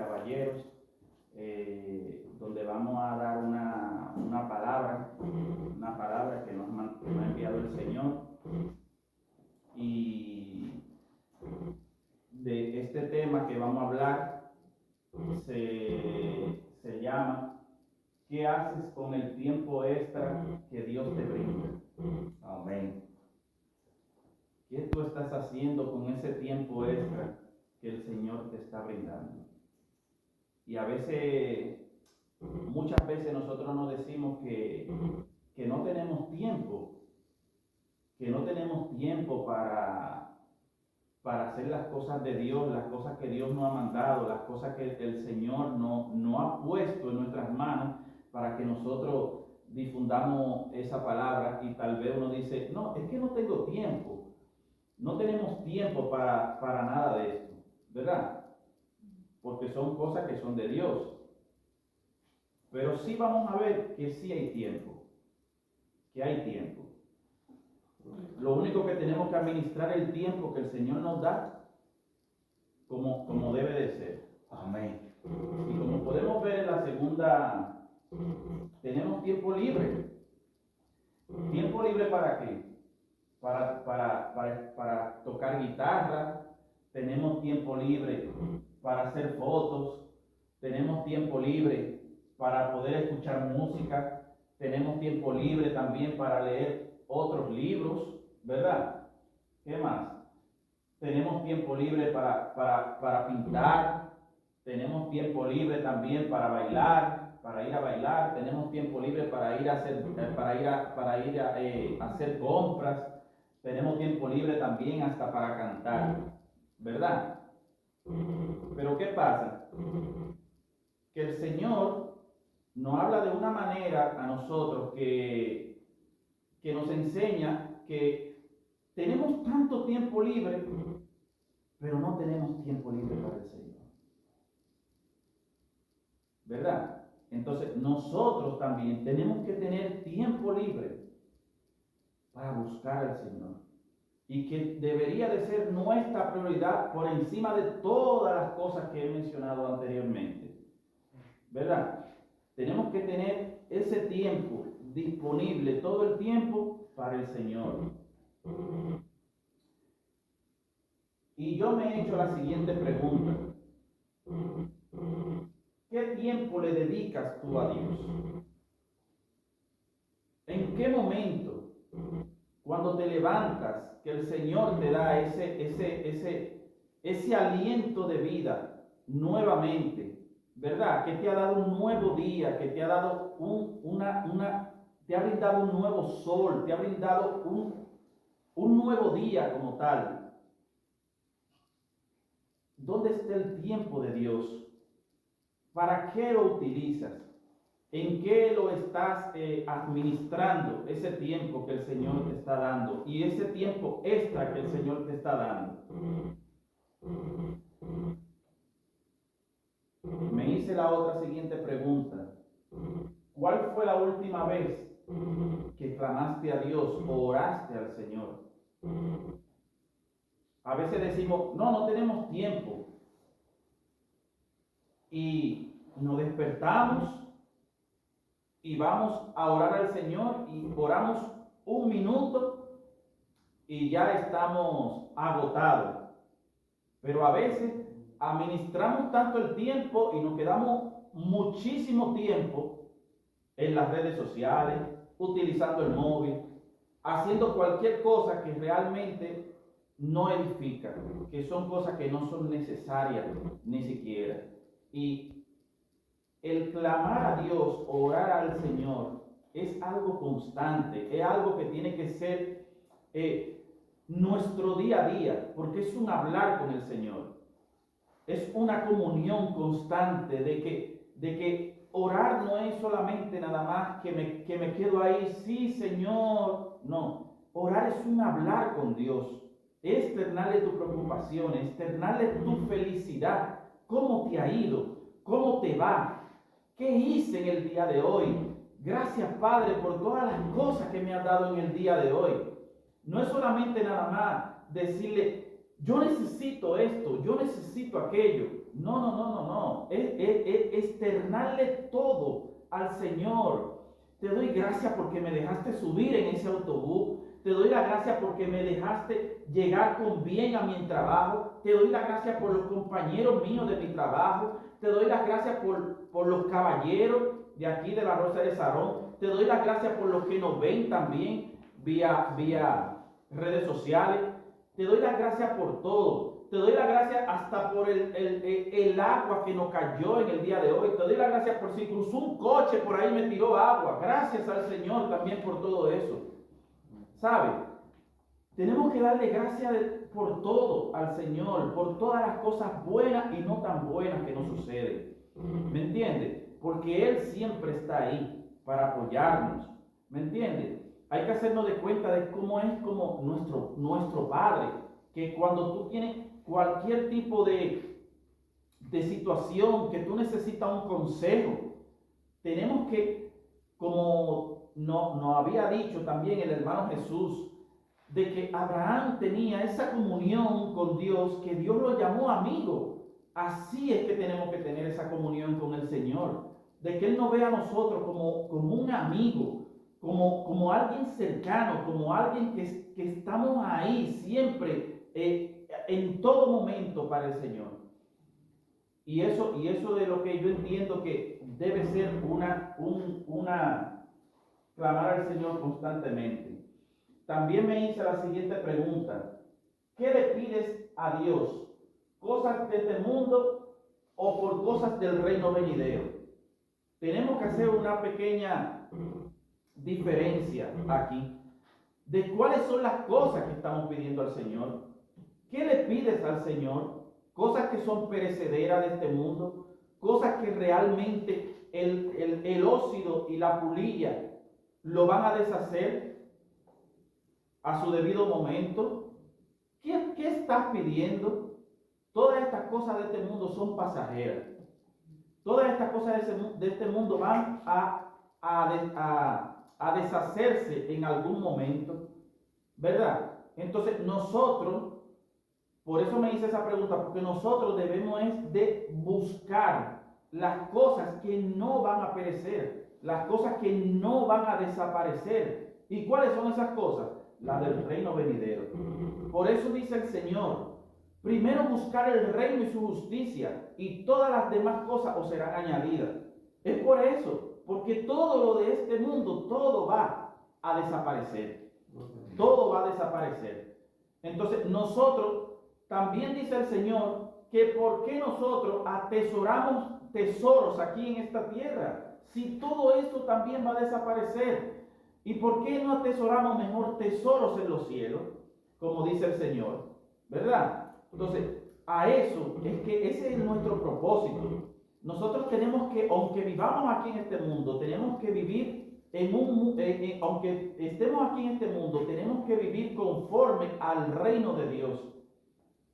caballeros, donde vamos a dar una palabra que nos ha enviado el Señor. Y de este tema que vamos a hablar se llama ¿qué haces con el tiempo extra que Dios te brinda? Amén. ¿Qué tú estás haciendo con ese tiempo extra que el Señor te está brindando? Y a veces, muchas veces nosotros nos decimos que no tenemos tiempo, para hacer las cosas de Dios, las cosas que Dios nos ha mandado, las cosas que el Señor no ha puesto en nuestras manos para que nosotros difundamos esa palabra. Y tal vez uno dice, no, es que no tengo tiempo, no tenemos tiempo para nada de esto, ¿verdad? Porque son cosas que son de Dios. Pero sí vamos a ver que sí hay tiempo, que hay tiempo. Lo único que tenemos que administrar el tiempo que el Señor nos da como debe de ser. Amén. Y como podemos ver en la segunda, tenemos tiempo libre. ¿Tiempo libre para qué? Para tocar guitarra. Tenemos tiempo libre para hacer fotos. Tenemos tiempo libre para poder escuchar música. Tenemos tiempo libre también para leer otros libros, ¿verdad? ¿Qué más? Tenemos tiempo libre para pintar. Tenemos tiempo libre también para bailar, para ir a bailar. Tenemos tiempo libre para ir a hacer compras. Tenemos tiempo libre también hasta para cantar, ¿verdad? Pero ¿qué pasa? Que el Señor nos habla de una manera a nosotros que nos enseña que tenemos tanto tiempo libre, pero no tenemos tiempo libre para el Señor, ¿verdad? Entonces nosotros también tenemos que tener tiempo libre para buscar al Señor, y que debería de ser nuestra prioridad por encima de todas las cosas que he mencionado anteriormente, ¿verdad? Tenemos que tener ese tiempo disponible todo el tiempo para el Señor. Y yo me he hecho la siguiente pregunta: ¿qué tiempo le dedicas tú a Dios? ¿En qué momento, cuando te levantas, que el Señor te da ese aliento de vida nuevamente, ¿verdad? Que te ha dado un nuevo día, que te ha dado te ha brindado un nuevo sol, te ha brindado un nuevo día como tal? ¿Dónde está el tiempo de Dios? ¿Para qué lo utilizas? ¿En qué lo estás administrando ese tiempo que el Señor te está dando y ese tiempo extra que el Señor te está dando? Me hice la otra siguiente pregunta: ¿cuál fue la última vez que clamaste a Dios o oraste al Señor? A veces decimos, no tenemos tiempo, y nos despertamos y vamos a orar al Señor y oramos un minuto y ya estamos agotados. Pero a veces administramos tanto el tiempo y nos quedamos muchísimo tiempo en las redes sociales, utilizando el móvil, haciendo cualquier cosa que realmente no edifica, que son cosas que no son necesarias ni siquiera. Y el clamar a Dios, orar al Señor, es algo constante, es algo que tiene que ser nuestro día a día, porque es un hablar con el Señor, es una comunión constante de que orar no es solamente nada más que me quedo ahí, sí Señor, no, orar es un hablar con Dios, externarle tu preocupación, externarle tu felicidad, cómo te ha ido, cómo te va, qué hice en el día de hoy. Gracias, Padre, por todas las cosas que me has dado en el día de hoy. No es solamente nada más decirle yo necesito esto, yo necesito aquello. No. Es externarle todo al Señor. Te doy gracias porque me dejaste subir en ese autobús. Te doy la gracia porque me dejaste llegar con bien a mi trabajo. Te doy la gracia por los compañeros míos de mi trabajo. Te doy las gracias por los caballeros de aquí de la Rosa de Sarón. Te doy las gracias por los que nos ven también vía redes sociales. Te doy las gracias por todo. Te doy las gracias hasta por el agua que nos cayó en el día de hoy. Te doy las gracias por si cruzó un coche por ahí y me tiró agua. Gracias al Señor también por todo eso. ¿Sabe? Tenemos que darle gracias por todo al Señor, por todas las cosas buenas y no tan buenas que nos suceden. ¿Me entiende? Porque Él siempre está ahí para apoyarnos. ¿Me entiende? Hay que hacernos de cuenta de cómo es como nuestro Padre, que cuando tú tienes cualquier tipo de situación que tú necesitas un consejo, tenemos que, como nos había dicho también el hermano Jesús, de que Abraham tenía esa comunión con Dios, que Dios lo llamó amigo. Así es que tenemos que tener esa comunión con el Señor, de que Él nos vea a nosotros como un amigo, como alguien cercano, como alguien que estamos ahí siempre, en todo momento para el Señor. Y eso de lo que yo entiendo que debe ser clamar al Señor constantemente. También me hice la siguiente pregunta: ¿qué le pides a Dios? ¿Cosas de este mundo o por cosas del reino venidero? Tenemos que hacer una pequeña diferencia aquí de cuáles son las cosas que estamos pidiendo al Señor. ¿Qué le pides al Señor? Cosas que son perecederas de este mundo, cosas que realmente el óxido y la pulilla lo van a deshacer a su debido momento. ¿Qué estás pidiendo? Todas estas cosas de este mundo son pasajeras. Todas estas cosas de este mundo van a deshacerse en algún momento, ¿verdad? Entonces nosotros, por eso me hice esa pregunta, porque nosotros debemos de buscar las cosas que no van a perecer, las cosas que no van a desaparecer. ¿Y cuáles son esas cosas? Las del reino venidero. Por eso dice el Señor: primero buscar el reino y su justicia, y todas las demás cosas os serán añadidas. Es por eso, porque todo lo de este mundo, todo va a desaparecer. Todo va a desaparecer. Entonces nosotros, también dice el Señor, que por qué nosotros atesoramos tesoros aquí en esta tierra, si todo esto también va a desaparecer. ¿Y por qué no atesoramos mejor tesoros en los cielos, como dice el Señor? ¿Verdad? Entonces, a eso es que ese es nuestro propósito. Nosotros tenemos que, aunque vivamos aquí en este mundo, tenemos que vivir aunque estemos aquí en este mundo, tenemos que vivir conforme al reino de Dios.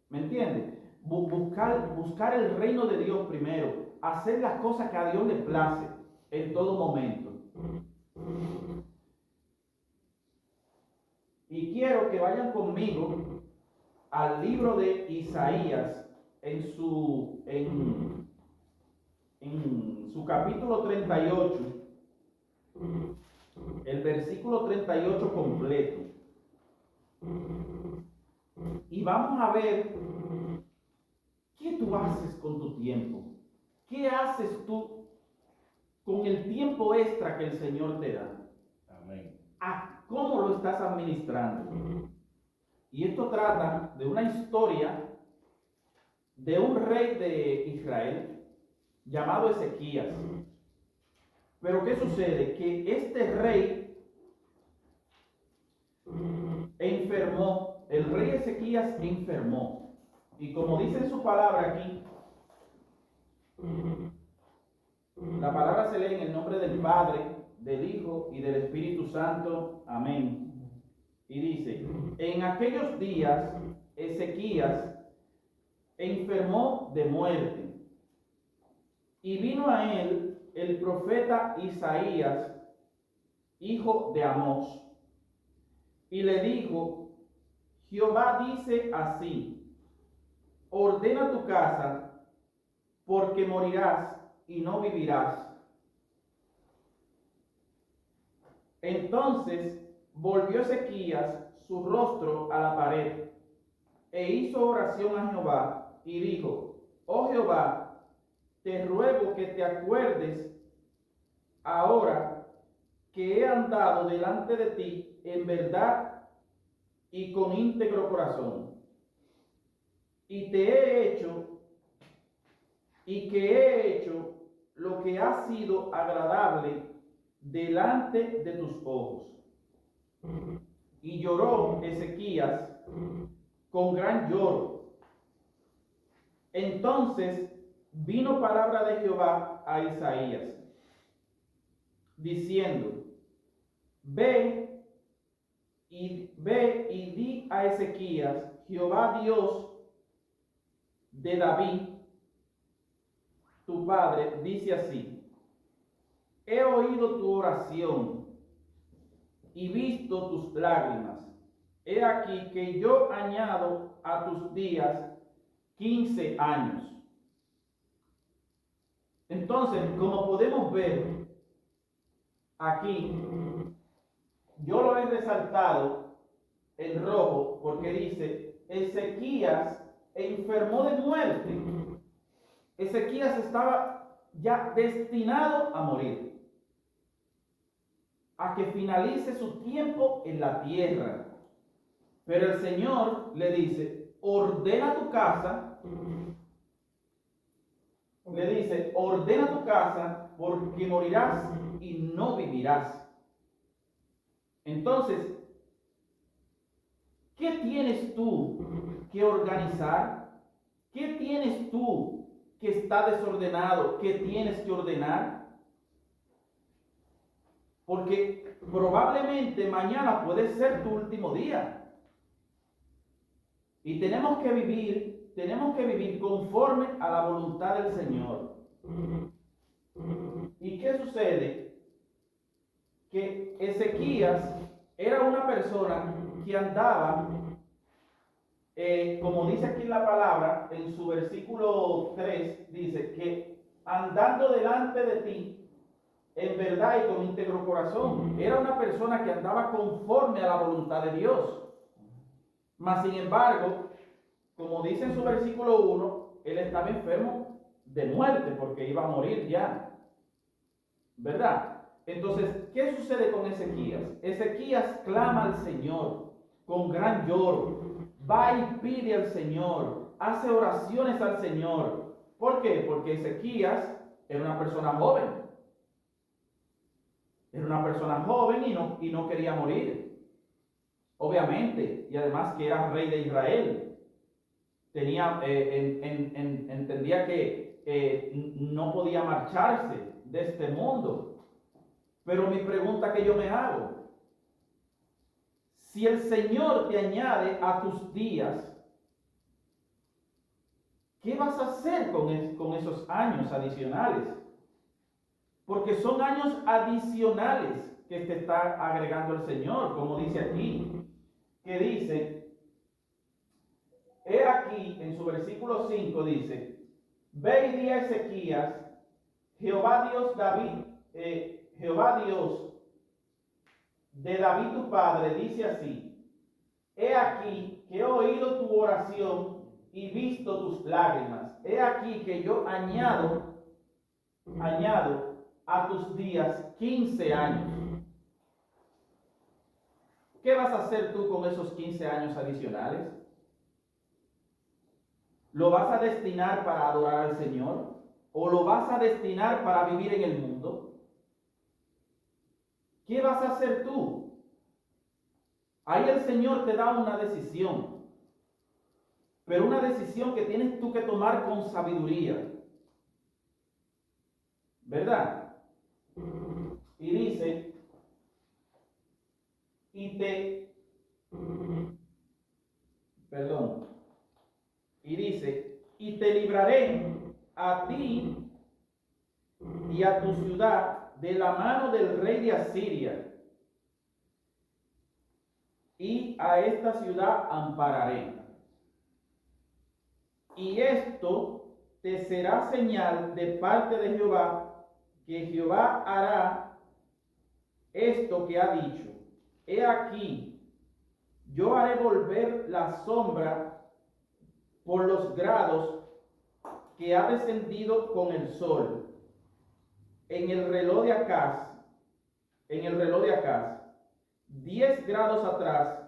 ¿Me entiendes? Buscar el reino de Dios primero, hacer las cosas que a Dios le place en todo momento. Y quiero que vayan conmigo al libro de Isaías en su capítulo 38, el versículo 38 completo. Y vamos a ver qué tú haces con tu tiempo. ¿Qué haces tú con el tiempo extra que el Señor te da? Amén. ¿Cómo lo estás administrando? Y esto trata de una historia de un rey de Israel llamado Ezequías. Pero ¿qué sucede? Que este rey enfermó. El rey Ezequías enfermó. Y como dice en su palabra aquí, la palabra se lee en el nombre del Padre, del Hijo y del Espíritu Santo. Amén. Y dice: en aquellos días Ezequías enfermó de muerte, y vino a él el profeta Isaías, hijo de Amós, y le dijo: Jehová dice así: ordena tu casa, porque morirás y no vivirás. Entonces volvió Ezequías su rostro a la pared e hizo oración a Jehová y dijo: Oh Jehová, te ruego que te acuerdes ahora que he andado delante de ti en verdad y con íntegro corazón, y que he hecho lo que ha sido agradable delante de tus ojos. Y lloró Ezequías con gran lloro. Entonces vino palabra de Jehová a Isaías, diciendo: Ve y di a Ezequías: Jehová Dios de David, tu padre, dice así: He oído tu oración y visto tus lágrimas. He aquí que yo añado a tus días 15 años. Entonces, como podemos ver aquí, yo lo he resaltado en rojo porque dice: Ezequías enfermó de muerte. Ezequías estaba ya destinado a morir, a que finalice su tiempo en la tierra. Pero el Señor le dice: ordena tu casa. Le dice: ordena tu casa, porque morirás y no vivirás. Entonces, ¿qué tienes tú que organizar? ¿Qué tienes tú que está desordenado, que tienes que ordenar? Porque probablemente mañana puede ser tu último día. Y tenemos que vivir conforme a la voluntad del Señor. ¿Y qué sucede? Que Ezequías era una persona que andaba, como dice aquí en la palabra, en su versículo 3, dice que andando delante de ti en verdad y con íntegro corazón. Era una persona que andaba conforme a la voluntad de Dios. Mas sin embargo, como dice en su versículo 1, él estaba enfermo de muerte porque iba a morir ya. ¿Verdad? Entonces, ¿qué sucede con Ezequías? Ezequías clama al Señor con gran lloro. Va y pide al Señor. Hace oraciones al Señor. ¿Por qué? Porque Ezequías era una persona joven. Era una persona joven y no quería morir. Obviamente, y además que era rey de Israel. Entendía que no podía marcharse de este mundo. Pero mi pregunta que yo me hago: si el Señor te añade a tus días, ¿qué vas a hacer con esos años adicionales? Porque son años adicionales que te está agregando el Señor, como dice aquí, que dice, he aquí, en su versículo 5 dice: Ve y di a Ezequías: Jehová Dios de David tu padre, dice así: He aquí que he oído tu oración y visto tus lágrimas. He aquí que yo añado a tus días 15 años. ¿Qué vas a hacer tú con esos 15 años adicionales? ¿Lo vas a destinar para adorar al Señor? ¿O lo vas a destinar para vivir en el mundo? ¿Qué vas a hacer tú? Ahí el Señor te da una decisión, pero una decisión que tienes tú que tomar con sabiduría, ¿verdad? Y dice, y te libraré a ti y a tu ciudad de la mano del rey de Asiria, y a esta ciudad ampararé. y esto te será señal de parte de Jehová, que Jehová hará esto que ha dicho. He aquí, yo haré volver la sombra por los grados que ha descendido con el sol en el reloj de Acaz, 10 grados atrás,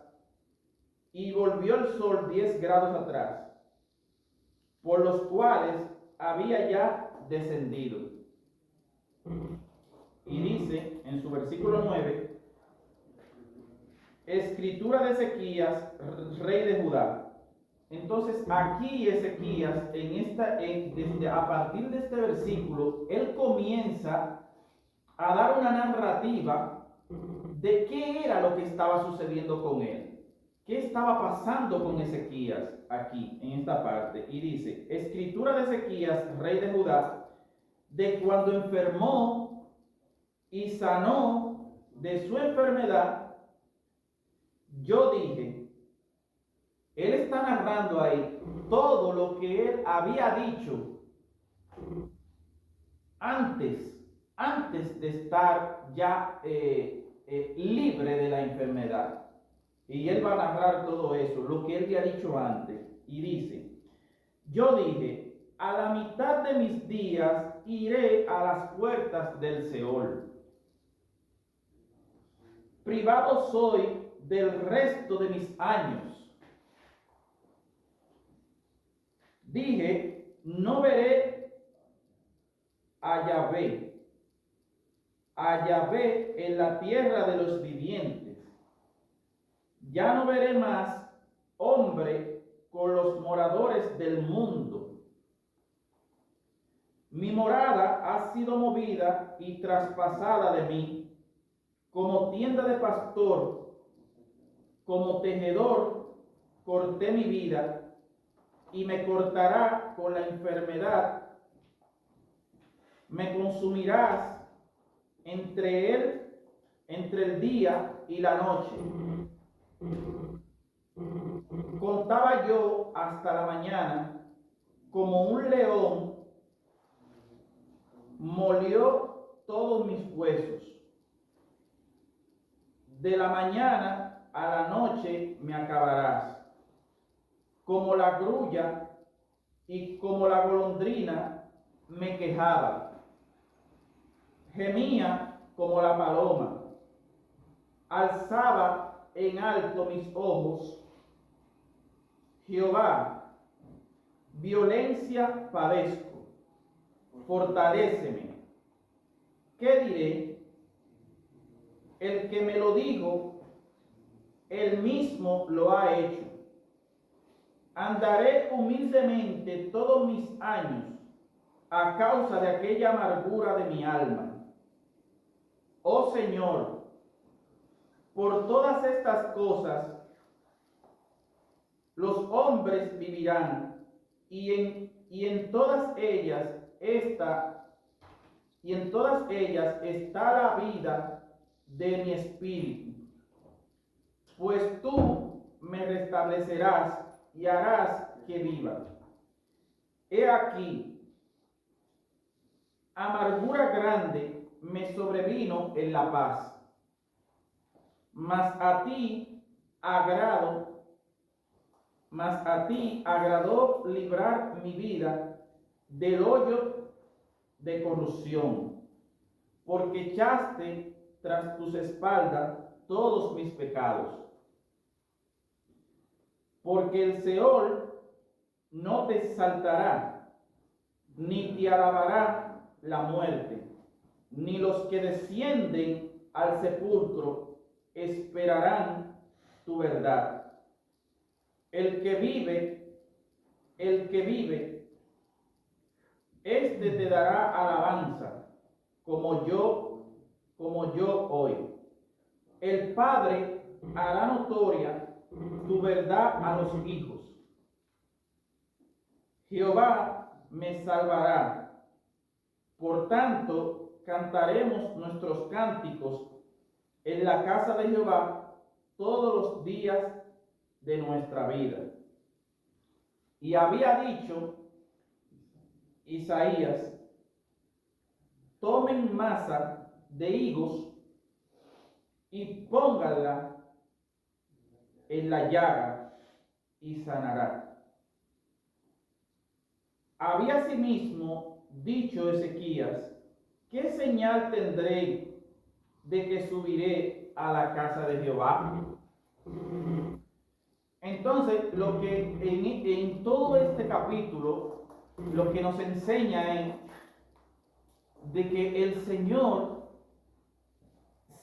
y volvió el sol 10 grados atrás, por los cuales había ya descendido. Y dice en su versículo 9, escritura de Ezequías, rey de Judá. Entonces aquí Ezequías, a partir de este versículo, él comienza a dar una narrativa de qué era lo que estaba sucediendo con él. ¿Qué estaba pasando con Ezequías aquí, en esta parte? Y dice, escritura de Ezequías, rey de Judá, de cuando enfermó y sanó de su enfermedad. Yo dije, él está narrando ahí todo lo que él había dicho antes de estar ya libre de la enfermedad. Y él va a narrar todo eso, lo que él había dicho antes. Y dice, yo dije, a la mitad de mis días iré a las puertas del Seol. Privado soy del resto de mis años. Dije, no veré a Yahvé en la tierra de los vivientes. Ya no veré más hombre con los moradores del mundo. Mi morada ha sido movida y traspasada de mí, como tienda de pastor, como tejedor, corté mi vida, y me cortará con la enfermedad. Me consumirás entre el día y la noche. Contaba yo hasta la mañana, como un león molió todos mis huesos. De la mañana a la noche me acabarás. Como la grulla y como la golondrina me quejaba. Gemía como la paloma. Alzaba en alto mis ojos. Jehová, violencia padezco, fortaléceme. ¿Qué diré? El que me lo dijo, él mismo lo ha hecho. Andaré humildemente todos mis años a causa de aquella amargura de mi alma. Oh Señor, por todas estas cosas los hombres vivirán, y en todas ellas está la vida de mi espíritu. Pues tú me restablecerás y harás que viva. He aquí, amargura grande me sobrevino en la paz, mas a ti agradó librar mi vida del hoyo de corrupción, porque echaste tras tus espaldas todos mis pecados. Porque el Seol no te exaltará, ni te alabará la muerte, ni los que descienden al sepulcro esperarán tu verdad. El que vive, este te dará alabanza, como yo hoy. El Padre hará notoria tu verdad a los hijos. Jehová me salvará. Por tanto, cantaremos nuestros cánticos en la casa de Jehová todos los días de nuestra vida. Y había dicho Isaías: tomen masa de higos y pónganla en la llaga y sanará. Había asimismo dicho Ezequías: ¿qué señal tendré de que subiré a la casa de Jehová? Entonces, lo que en todo este capítulo, lo que nos enseña es de que el Señor,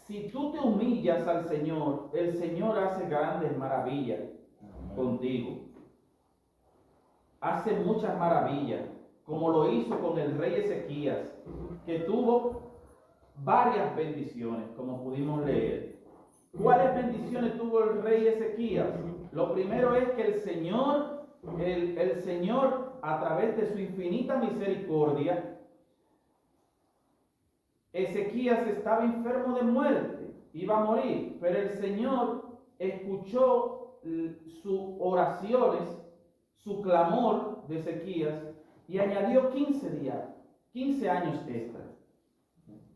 si tú te humillas al Señor, el Señor hace grandes maravillas contigo. Hace muchas maravillas, como lo hizo con el rey Ezequías, que tuvo varias bendiciones, como pudimos leer. ¿Cuáles bendiciones tuvo el rey Ezequías? Lo primero es que el Señor, a través de su infinita misericordia, Ezequías estaba enfermo de muerte, iba a morir, pero el Señor escuchó sus oraciones, su clamor de Ezequías, y añadió 15 años extra.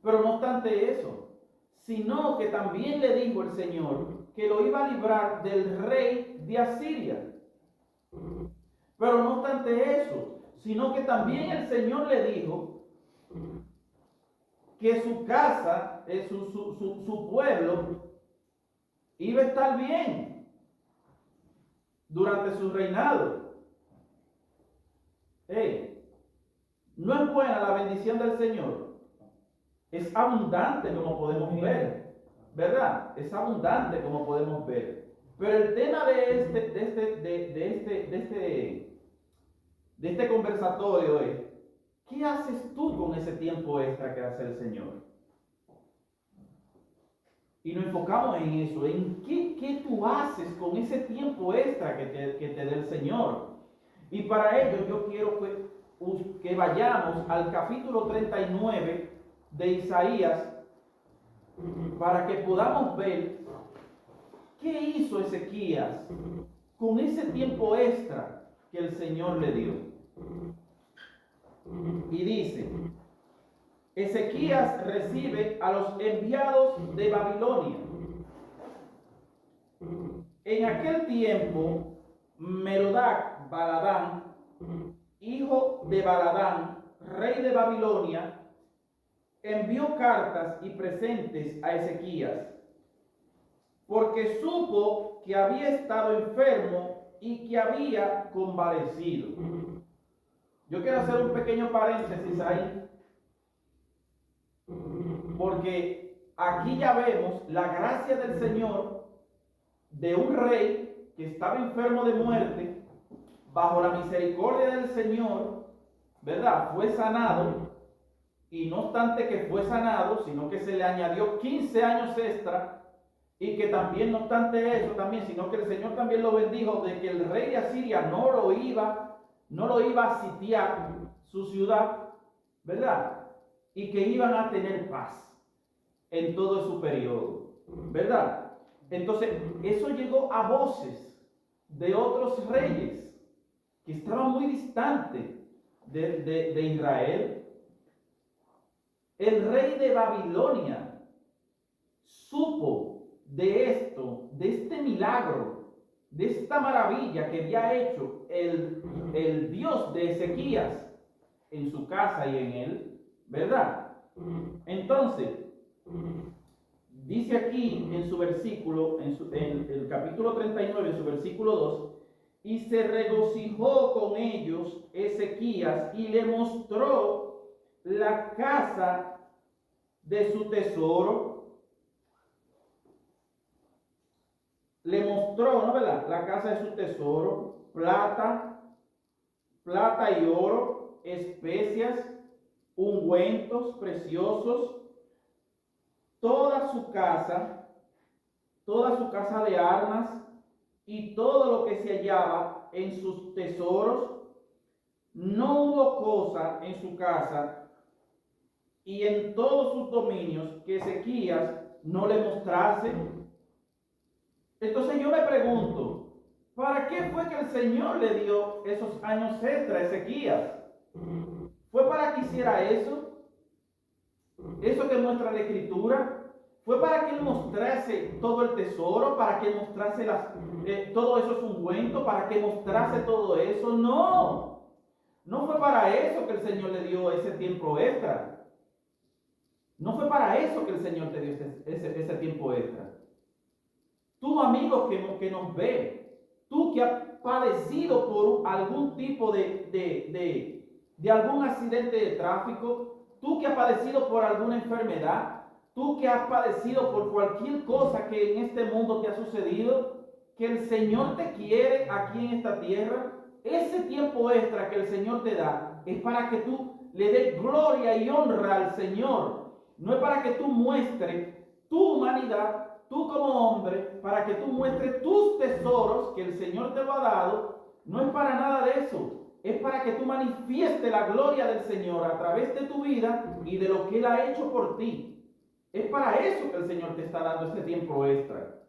Pero no obstante eso, sino que también le dijo el Señor que lo iba a librar del rey de Asiria. Pero no obstante eso, sino que también el Señor le dijo que su casa, su pueblo, iba a estar bien durante su reinado. No es buena la bendición del Señor. Es abundante, como podemos ver, ¿verdad? Es abundante, como podemos ver. Pero el tema de este conversatorio es: ¿qué haces tú con ese tiempo extra que hace el Señor? Y nos enfocamos en eso, en qué tú haces con ese tiempo extra que te dé el Señor. Y para ello yo quiero que vayamos al capítulo 39 de Isaías, para que podamos ver qué hizo Ezequías con ese tiempo extra que el Señor le dio. Y dice: Ezequías recibe a los enviados de Babilonia. En aquel tiempo, Merodac Baladán, hijo de Baladán, rey de Babilonia, envió cartas y presentes a Ezequías, porque supo que había estado enfermo y que había convalecido. Yo quiero hacer un pequeño paréntesis ahí, porque aquí ya vemos la gracia del Señor de un rey que estaba enfermo de muerte. Bajo la misericordia del Señor, ¿verdad?, fue sanado. Y no obstante que fue sanado, sino que se le añadió 15 años extra, y que también, no obstante eso también, sino que el Señor también lo bendijo de que el rey de Asiria no lo iba a sitiar su ciudad, ¿verdad? Y que iban a tener paz en todo su periodo, ¿verdad? Entonces, eso llegó a voces de otros reyes que estaban muy distantes de Israel. El rey de Babilonia supo de esto, de este milagro, de esta maravilla que había hecho el Dios de Ezequías en su casa y en él, ¿verdad? Entonces, dice aquí en su versículo, en el capítulo 39, en su versículo 2, y se regocijó con ellos Ezequías y le mostró la casa de su tesoro. Le mostró, ¿no, verdad?, la casa de su tesoro, plata y oro, especias, ungüentos preciosos, toda su casa de armas y todo lo que se hallaba en sus tesoros. No hubo cosa en su casa y en todos sus dominios que Ezequías no le mostrase. Entonces yo me pregunto, ¿Para qué fue que el Señor le dio esos años extra a Ezequías? ¿Fue para que hiciera eso? Eso que muestra la Escritura. ¿Fue para que él mostrase todo el tesoro? ¿Para que él mostrase todo eso es ungüento? ¿Para que mostrase todo eso? No. No fue para eso que el Señor le dio ese tiempo extra. No fue para eso que el Señor te dio ese tiempo extra. Tú, amigo que nos ve, tú que has padecido por algún tipo de algún accidente de tráfico, tú que has padecido por alguna enfermedad, tú que has padecido por cualquier cosa que en este mundo te ha sucedido, que el Señor te quiere aquí en esta tierra, ese tiempo extra que el Señor te da es para que tú le des gloria y honra al Señor. No es para que tú muestres tu humanidad, tú como hombre, para que tú muestres tus tesoros que el Señor te lo ha dado. No es para nada de eso. Es para que tú manifiestes la gloria del Señor a través de tu vida y de lo que Él ha hecho por ti. Es para eso que el Señor te está dando este tiempo extra.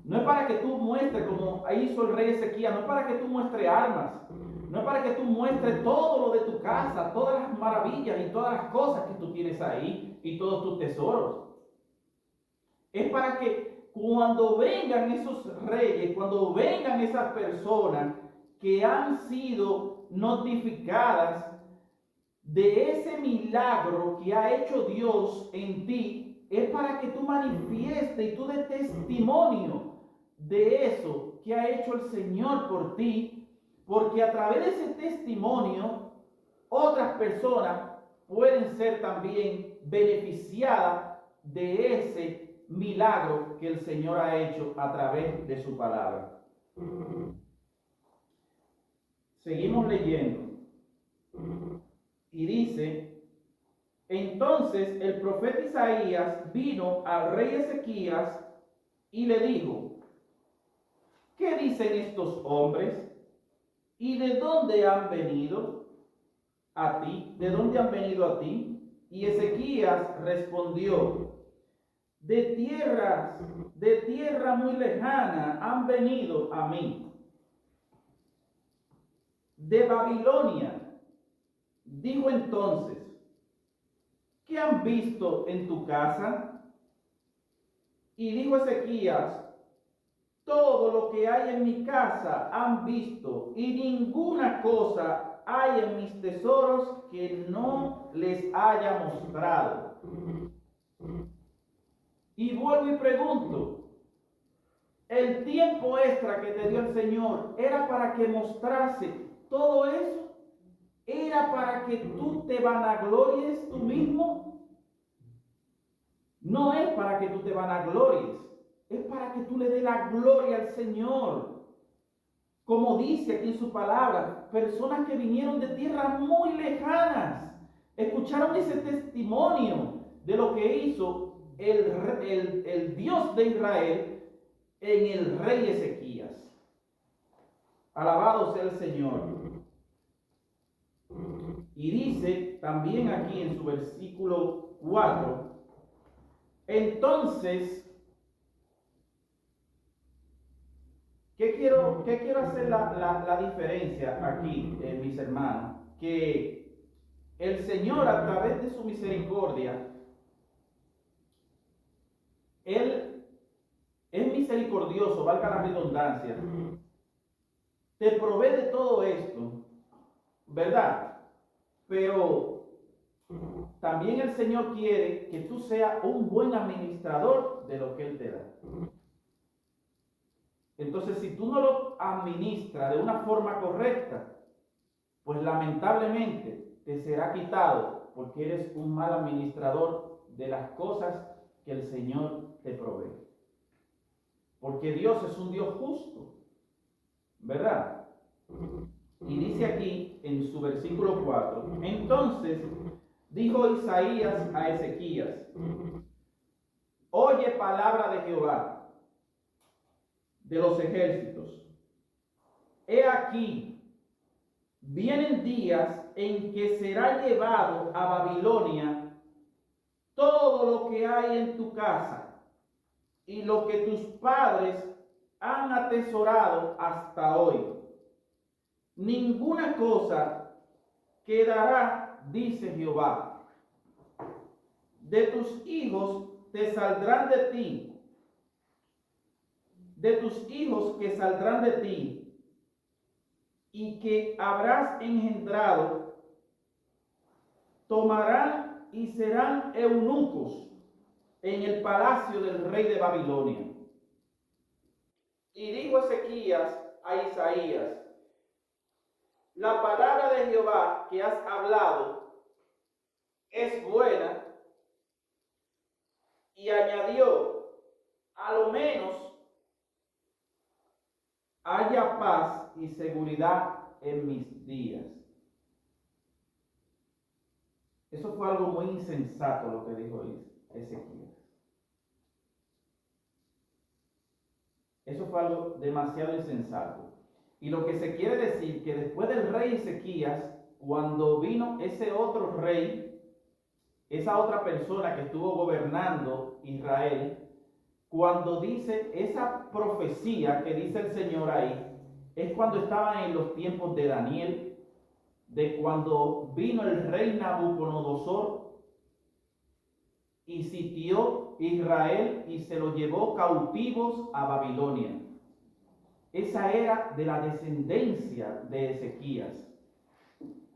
No es para que tú muestres como hizo el rey Ezequías, no es para que tú muestres armas, no es para que tú muestres todo lo de tu casa, todas las maravillas y todas las cosas que tú tienes ahí y todos tus tesoros. Es para que cuando vengan esos reyes, cuando vengan esas personas que han sido notificadas de ese milagro que ha hecho Dios en ti, es para que tú manifiestes y tú des testimonio de eso que ha hecho el Señor por ti, porque a través de ese testimonio otras personas pueden ser también beneficiadas de ese milagro que el Señor ha hecho a través de su palabra. Seguimos leyendo. Y dice, entonces el profeta Isaías vino al rey Ezequías y le dijo, ¿qué dicen estos hombres? ¿Y de dónde han venido a ti? ¿De dónde han venido a ti? Y Ezequías respondió, de tierra muy lejana han venido a mí, de Babilonia. Dijo entonces, ¿qué han visto en tu casa? Y dijo Ezequías, todo lo que hay en mi casa han visto, y ninguna cosa hay en mis tesoros que no les haya mostrado. Y vuelvo y pregunto, ¿el tiempo extra que te dio el Señor era para que mostrase todo eso? ¿Era para que tú te vanaglories tú mismo? No es para que tú te vanaglories, es para que tú le des la gloria al Señor. Como dice aquí en su palabra, personas que vinieron de tierras muy lejanas, escucharon ese testimonio de lo que hizo el Dios de Israel en el rey Ezequías. Alabado sea el Señor. Y dice también aquí en su versículo 4, entonces, ¿qué quiero hacer la diferencia aquí, mis hermanos? Que el Señor a través de su misericordia, Él es misericordioso, valga la redundancia, te provee de todo esto, ¿verdad? Pero también el Señor quiere que tú seas un buen administrador de lo que Él te da. Entonces, si tú no lo administras de una forma correcta, pues lamentablemente te será quitado porque eres un mal administrador de las cosas que el Señor te provee. Porque Dios es un Dios justo, ¿verdad? Y dice aquí en su versículo 4, entonces dijo Isaías a Ezequías, oye palabra de Jehová, de los ejércitos. He aquí, vienen días en que será llevado a Babilonia todo lo que hay en tu casa y lo que tus padres han atesorado hasta hoy. Ninguna cosa quedará, dice Jehová. De tus hijos te saldrán de ti, de tus hijos que saldrán de ti, y que habrás engendrado, tomarán y serán eunucos en el palacio del rey de Babilonia. Y dijo Ezequías a Isaías: la palabra de Jehová que has hablado es buena. Y añadió: a lo menos haya paz y seguridad en mis días. Eso fue algo muy insensato lo que dijo Ezequías. Eso fue algo demasiado insensato. Y lo que se quiere decir que después del rey Ezequías, cuando vino ese otro rey, esa otra persona que estuvo gobernando Israel, cuando dice esa profecía que dice el Señor ahí, es cuando estaban en los tiempos de Daniel, de cuando vino el rey Nabucodonosor y sitió Israel y se lo llevó cautivos a Babilonia. Esa era de la descendencia de Ezequías,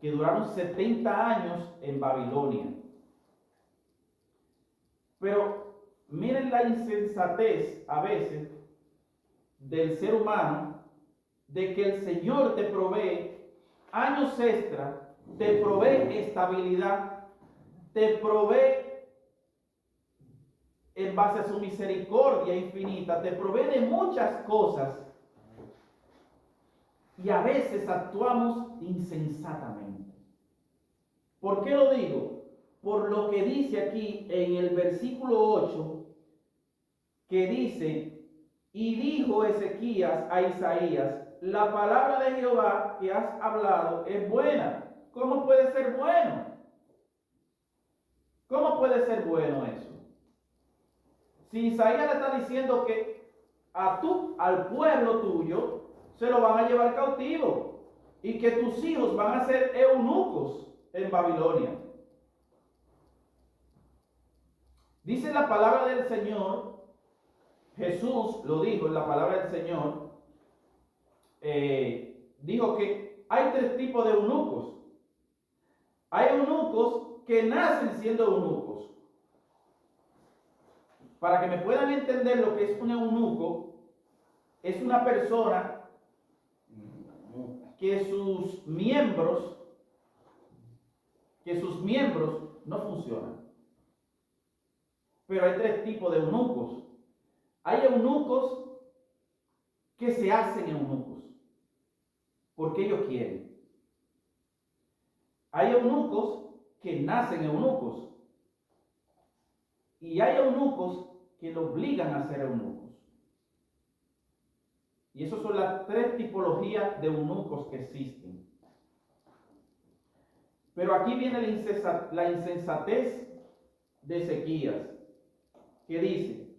que duraron 70 años en Babilonia. Pero miren la insensatez a veces del ser humano, de que el Señor te provee años extra, te provee estabilidad, te provee en base a su misericordia infinita, te provee de muchas cosas, y a veces actuamos insensatamente. ¿Por qué lo digo? Por lo que dice aquí en el versículo 8, que dice: y dijo Ezequías a Isaías, la palabra de Jehová que has hablado es buena. ¿Cómo puede ser bueno? ¿Cómo puede ser bueno eso? Si Isaías le está diciendo que al pueblo tuyo se lo van a llevar cautivo y que tus hijos van a ser eunucos en Babilonia. Dice la palabra del Señor, Jesús lo dijo en la palabra del Señor, dijo que hay tres tipos de eunucos. Hay eunucos que nacen siendo eunucos. Para que me puedan entender lo que es un eunuco, es una persona que sus miembros no funcionan. Pero hay tres tipos de eunucos. Hay eunucos que se hacen eunucos porque ellos quieren. Hay eunucos que nacen eunucos. Y hay eunucos que lo obligan a ser eunucos. Y esas son las tres tipologías de eunucos que existen. Pero aquí viene la insensatez de Ezequías, que dice: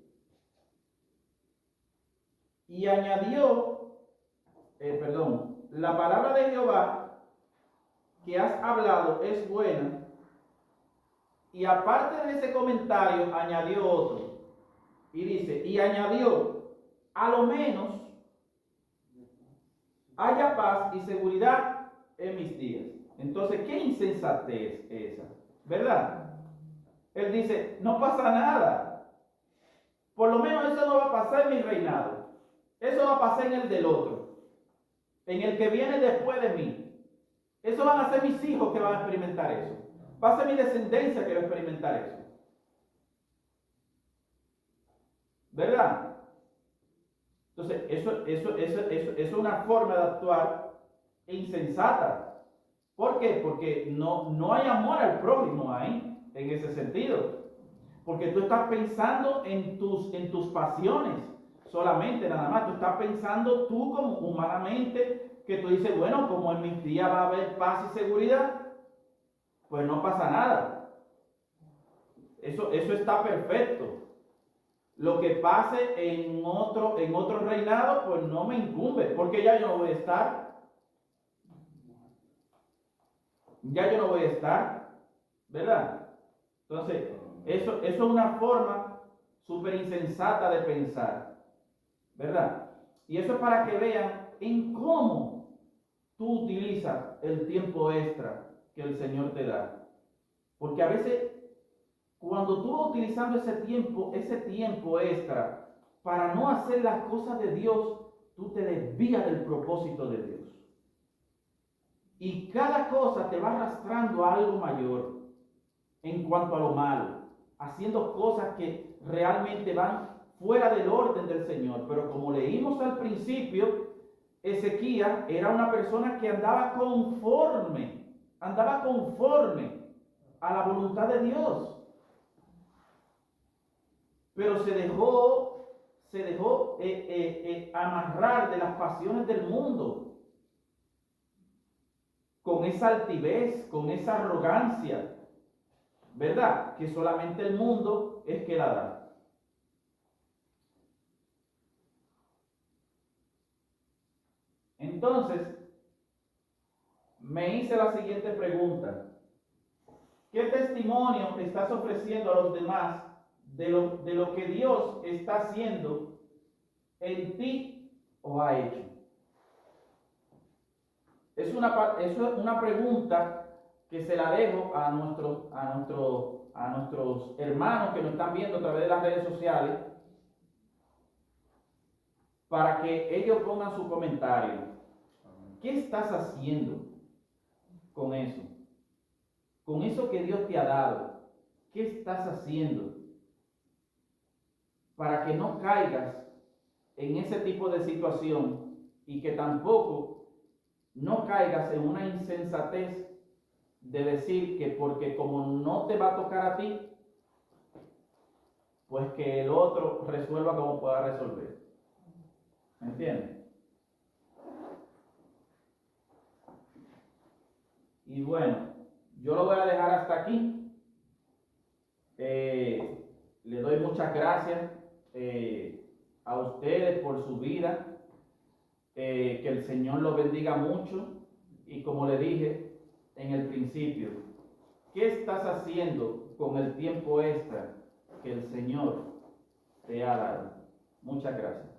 y añadió, la palabra de Jehová que has hablado es buena. Y aparte de ese comentario, añadió otro. Y dice: y añadió, a lo menos haya paz y seguridad en mis días. Entonces, ¿qué insensatez es esa? ¿Verdad? Él dice: no pasa nada. Por lo menos eso no va a pasar en mi reinado. Eso va a pasar en el del otro. En el que viene después de mí. Eso van a ser mis hijos que van a experimentar eso. Va a ser mi descendencia que va a experimentar eso. ¿Verdad? Entonces, eso es una forma de actuar insensata. ¿Por qué? Porque no hay amor al prójimo ahí, en ese sentido. Porque tú estás pensando en tus pasiones solamente, nada más. Tú estás pensando tú como humanamente, que tú dices: bueno, como en mis días va a haber paz y seguridad, pues no pasa nada. Eso está perfecto. Lo que pase en otro reinado, pues no me incumbe, porque ya yo no voy a estar. Ya yo no voy a estar, ¿verdad? Entonces, eso es una forma súper insensata de pensar, ¿verdad? Y eso es para que vean en cómo tú utilizas el tiempo extra que el Señor te da. Porque a veces, cuando tú vas utilizando ese tiempo extra para no hacer las cosas de Dios, tú te desvías del propósito de Dios. Y cada cosa te va arrastrando a algo mayor en cuanto a lo malo, haciendo cosas que realmente van fuera del orden del Señor. Pero como leímos al principio, Ezequías era una persona que andaba conforme a la voluntad de Dios. Pero se dejó amarrar de las pasiones del mundo, con esa altivez, con esa arrogancia, ¿verdad? Que solamente el mundo es que la da. Entonces, me hice la siguiente pregunta. ¿Qué testimonio estás ofreciendo a los demás de lo que Dios está haciendo en ti o ha hecho? Es una pregunta que se la dejo a nuestros hermanos que nos están viendo a través de las redes sociales, para que ellos pongan su comentario. ¿Qué estás haciendo con eso? Con eso que Dios te ha dado. ¿Qué estás haciendo para que no caigas en ese tipo de situación y que tampoco no caigas en una insensatez de decir que porque como no te va a tocar a ti, pues que el otro resuelva como pueda resolver? ¿Me entiendes? Y bueno, yo lo voy a dejar hasta aquí. Le doy muchas gracias a ustedes por su vida. Que el Señor los bendiga mucho. Y como le dije en el principio, ¿qué estás haciendo con el tiempo extra que el Señor te ha dado? Muchas gracias.